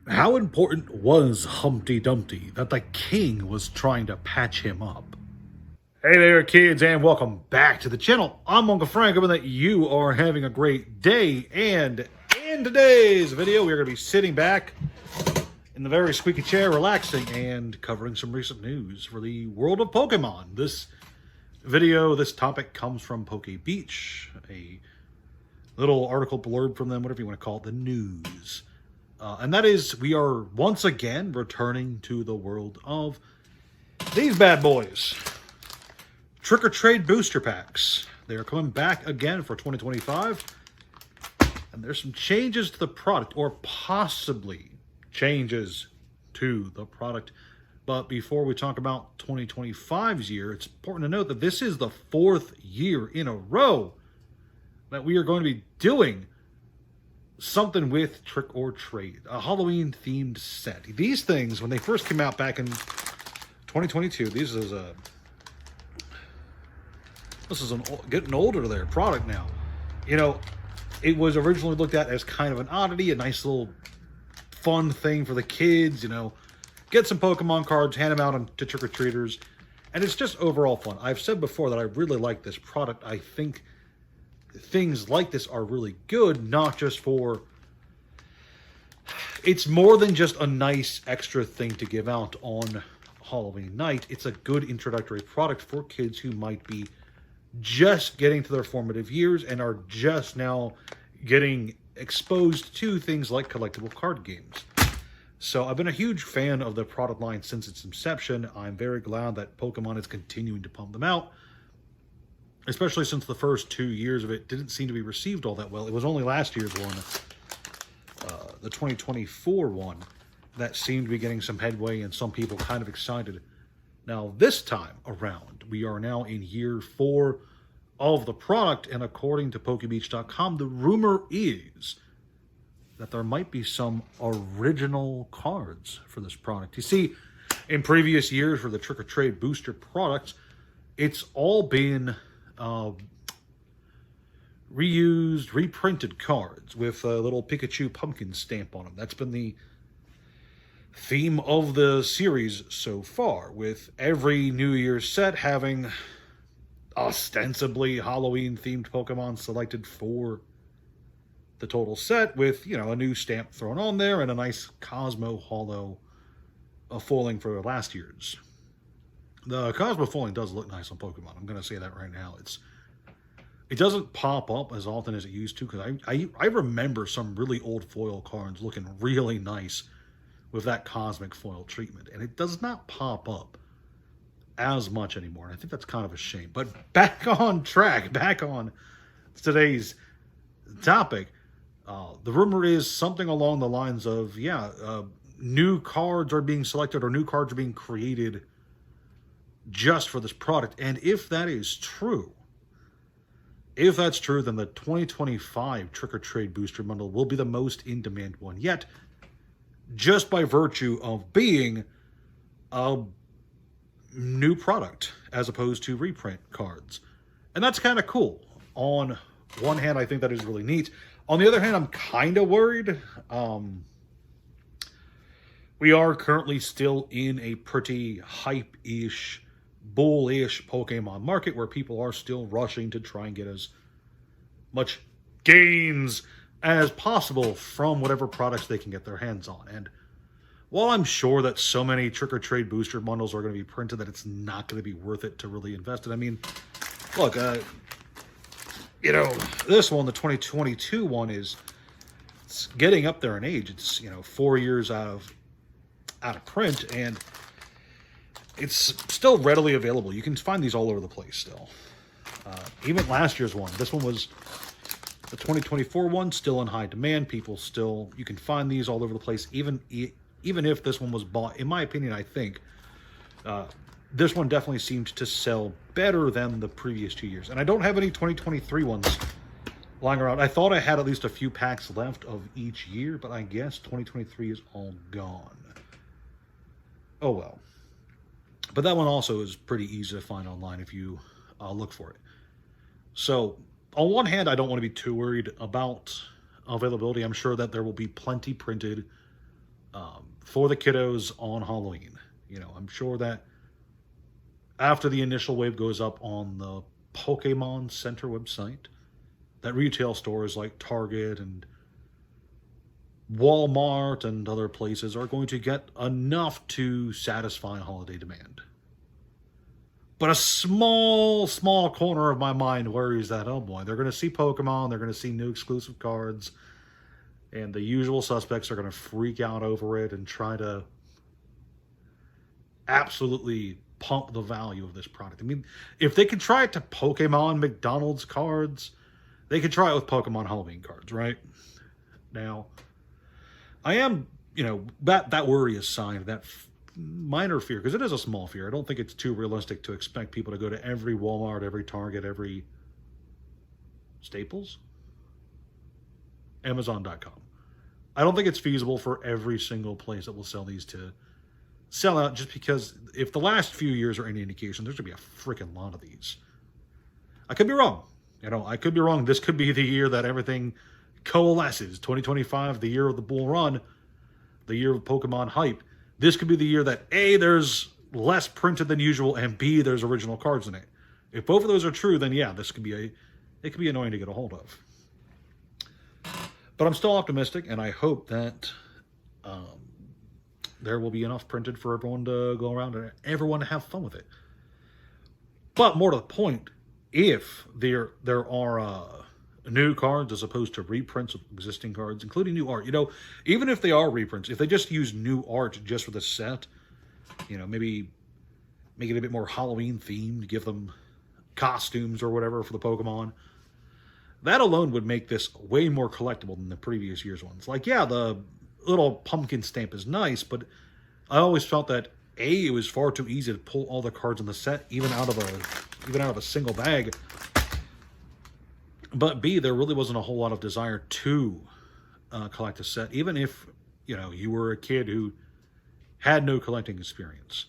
How important was Humpty Dumpty that the king was trying to patch him up? Hey there, kids, and welcome back to the channel. I'm Uncle Frank, hoping that you are having a great day. And in today's video, we're going to be sitting back in the very squeaky chair, relaxing, and covering some recent news for the world of Pokemon. This topic comes from Poke Beach, a little article blurb from them, whatever you want to call it, the news. And that is, we are once again returning to the world of these bad boys. Trick or Trade booster packs. They are coming back again for 2025. And there's some changes to the product, or possibly changes to the product. But before we talk about 2025's year, it's important to note that this is the 4th year in a row that we are going to be doing something with Trick or Trade, a Halloween themed set. These things, when they first came out back in 2022, this is getting older to their product now. You know, it was originally looked at as kind of an oddity, a nice little fun thing for the kids, you know, get some Pokemon cards, hand them out to trick-or-treaters, and it's just overall fun. I've said before that I really like this product. I think things like this are really good, not just for... It's more than just a nice extra thing to give out on Halloween night. It's a good introductory product for kids who might be just getting to their formative years and are just now getting exposed to things like collectible card games. So I've been a huge fan of the product line since its inception. I'm very glad that Pokemon is continuing to pump them out, especially since the first 2 years of it didn't seem to be received all that well. It was only last year's one, the 2024 one, that seemed to be getting some headway and some people kind of excited. Now, this time around, we are now in year 4 of the product, and according to Pokebeach.com, the rumor is that there might be some original cards for this product. You see, in previous years for the Trick or Trade booster products, it's all been reused, reprinted cards with a little Pikachu pumpkin stamp on them. That's been the theme of the series so far, with every New Year's set having ostensibly Halloween-themed Pokemon selected for the total set, with, you know, a new stamp thrown on there and a nice Cosmo Holo foiling for last year's. The Cosmo foiling does look nice on Pokemon. I'm going to say that right now. It doesn't pop up as often as it used to, because I remember some really old foil cards looking really nice with that cosmic foil treatment, and it does not pop up as much anymore, and I think that's kind of a shame. But back on track, back on today's topic, the rumor is something along the lines of, new cards are being selected, or new cards are being created just for this product. And if that is true, then the 2025 Trick or Trade booster bundle will be the most in-demand one yet, just by virtue of being a new product as opposed to reprint cards. And that's kind of cool. On one hand, I think that is really neat. On the other hand, I'm kind of worried. We are currently still in a pretty hype-ish, bullish Pokemon market where people are still rushing to try and get as much gains as possible from whatever products they can get their hands on. And while I'm sure that so many Trick or Trade booster bundles are going to be printed that it's not going to be worth it to really invest in. I mean, look, you know, this one, the 2022 one, it's getting up there in age. It's, you know, 4 years out of print, and it's still readily available. You can find these all over the place still. Even last year's one. This one was the 2024 one, still in high demand. You can find these all over the place. Even if this one was bought, in my opinion, I think this one definitely seemed to sell better than the previous 2 years. And I don't have any 2023 ones lying around. I thought I had at least a few packs left of each year, but I guess 2023 is all gone. Oh well. But that one also is pretty easy to find online if you look for it. So, on one hand, I don't want to be too worried about availability. I'm sure that there will be plenty printed for the kiddos on Halloween. You know, I'm sure that after the initial wave goes up on the Pokemon Center website, that retail stores like Target and Walmart and other places are going to get enough to satisfy holiday demand. But a small corner of my mind worries that, oh boy, they're going to see Pokemon, they're going to see new exclusive cards, and the usual suspects are going to freak out over it and try to absolutely pump the value of this product. I mean, if they could try it to Pokemon McDonald's cards, they could try it with Pokemon Halloween cards, right? Now, I am, you know, that worry aside, that minor fear, because it is a small fear. I don't think it's too realistic to expect people to go to every Walmart, every Target, every Staples, Amazon.com. I don't think it's feasible for every single place that will sell these to sell out, just because if the last few years are any indication, there's going to be a freaking lot of these. I could be wrong. You know, I could be wrong. This could be the year that everything coalesces. 2025, the year of the bull run, the year of Pokemon hype. This could be the year that A, there's less printed than usual, and B, there's original cards in it. If both of those are true, then yeah, this could be it could be annoying to get a hold of. But I'm still optimistic, and I hope that there will be enough printed for everyone to go around and everyone to have fun with it. But more to the point, if there are new cards as opposed to reprints of existing cards, including new art, you know, even if they are reprints, if they just use new art just for the set, you know, maybe make it a bit more Halloween themed, give them costumes or whatever for the Pokemon, that alone would make this way more collectible than the previous year's ones. Like, yeah, the little pumpkin stamp is nice, but I always felt that A, it was far too easy to pull all the cards in the set, even out of a single bag. But B, there really wasn't a whole lot of desire to collect a set, even if, you know, you were a kid who had no collecting experience.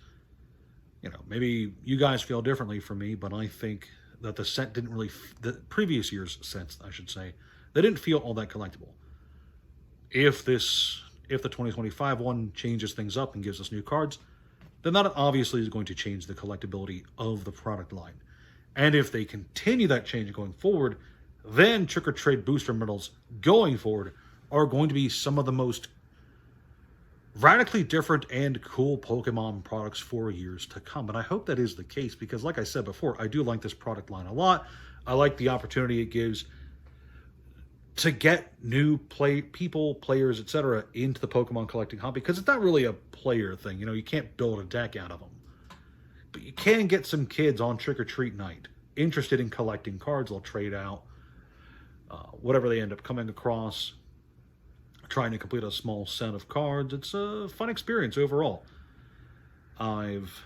You know, maybe you guys feel differently from me, but I think that the set didn't really, the previous year's sets, I should say, they didn't feel all that collectible. If the 2025 one changes things up and gives us new cards, then that obviously is going to change the collectability of the product line. And if they continue that change going forward, then Trick or Trade booster medals going forward are going to be some of the most radically different and cool Pokemon products for years to come. And I hope that is the case, because like I said before, I do like this product line a lot. I like the opportunity it gives to get new players, etc., into the Pokemon collecting hobby, because it's not really a player thing. You know, you can't build a deck out of them. But you can get some kids on trick-or-treat night interested in collecting cards. They'll trade out whatever they end up coming across, trying to complete a small set of cards. It's a fun experience overall. I've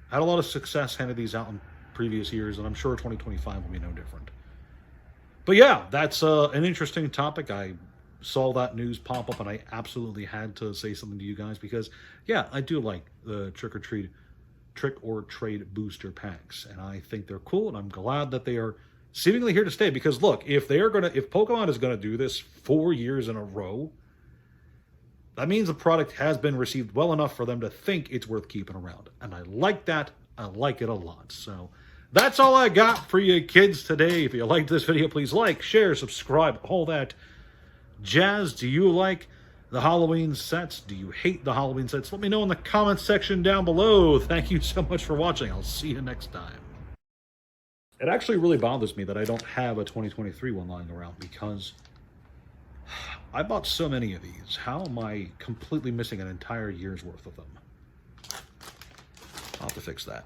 had a lot of success handing these out in previous years, and I'm sure 2025 will be no different. But yeah, that's an interesting topic. I saw that news pop up, and I absolutely had to say something to you guys, because yeah, I do like the trick or trade booster packs, and I think they're cool, and I'm glad that they are seemingly here to stay. Because look, if Pokemon is gonna do this 4 years in a row, that means the product has been received well enough for them to think it's worth keeping around, and I like that. I like it a lot. So that's all I got for you kids today. If you liked this video, please like, share, subscribe, all that jazz. Do you like the Halloween sets? Do you hate the Halloween sets? Let me know in the comments section down below. Thank you so much for watching. I'll see you next time. It actually really bothers me that I don't have a 2023 one lying around, because I bought so many of these. How am I completely missing an entire year's worth of them? I'll have to fix that.